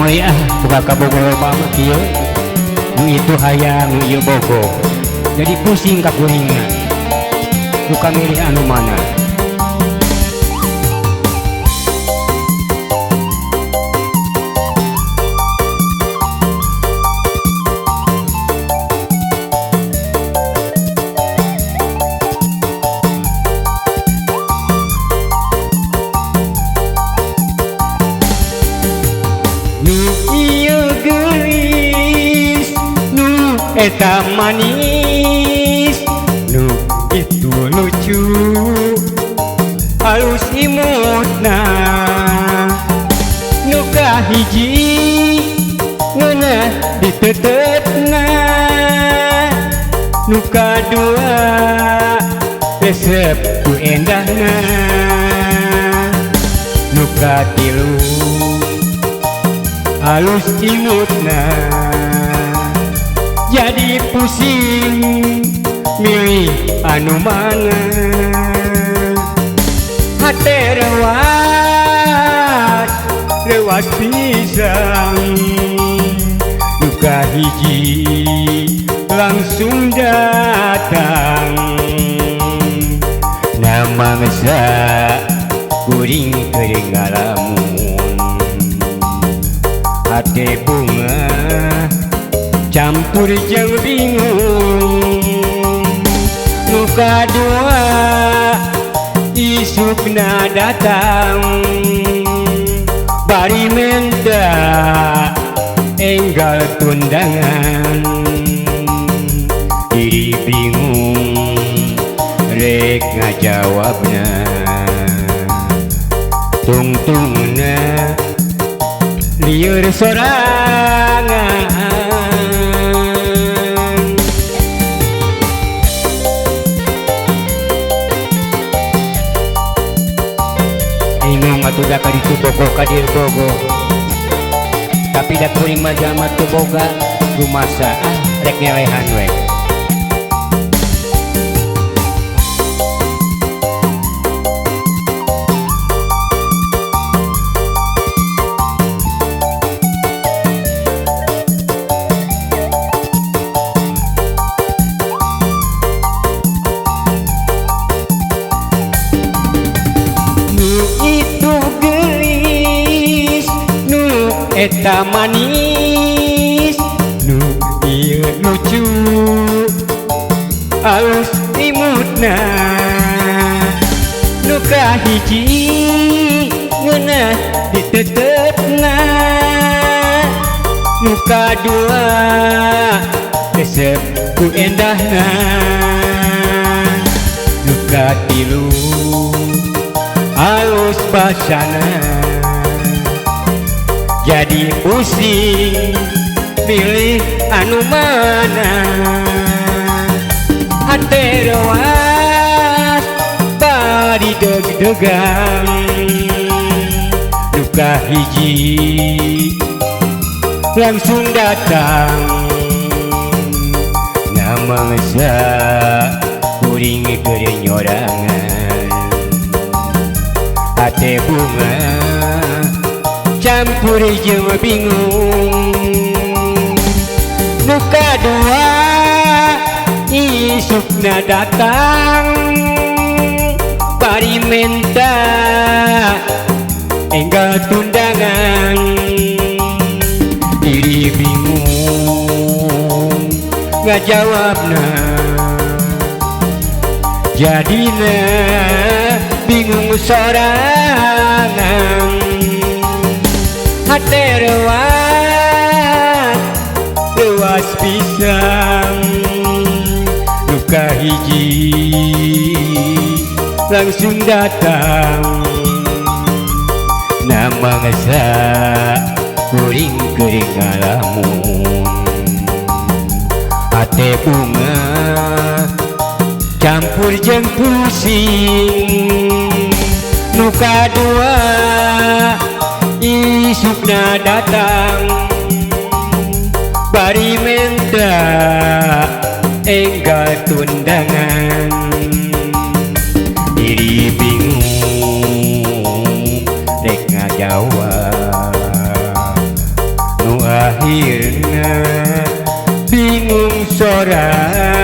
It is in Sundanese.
meuy buka ka Bogor mah kieu nu itu hayang nu ieu Bogor jadi pusing ka kuringna buka milih anu mana. Eta manis, nu itu lucu, halus imutna, nu kahiji, ngeunah ditetetna, nu kadua, resep ku endahna, nu katilu, halus imutna. Jadi pusing milih anu mana. Hate rewas pisang, duka hiji langsung datang. Nama ngesa kuring kering ngalamun, hate bunga campur jeung bingung. Nu kadua isukna datang, bari menta enggal tundangan. Diri bingung rek ngajawabna, tungtungna lieur sorangan. Matuda ka ditu bogo ka dir bogo, tapi da kuring mah jalma teu boga rumasa rek ngelehan we. Eta manis, nu ieu lucu, halus imutna, nu kahiji ngeunah ditetetna, nu kadua resep ku endahna, nu katilu halus basana. Jadi pusing pilih anu mana. Hate rewas bari deg-degan, duka hiji langsung datang. Nama ngesa kuring keur nyorangan, hate bunga campur jeung bingung. Nu kadua isukna datang, bari menta enggal tundangan. Diri bingung ngajawabna, jadina bingung sorangan. Hate rewas pisang, duka hiji langsung datang. Nama ngesa kuring kering ngalamun, hate bunga campur jeung pusing. Nu kadua isukna datang, bari menta enggal tundangan. Diri bingung rek ngajawab, bingung sorangan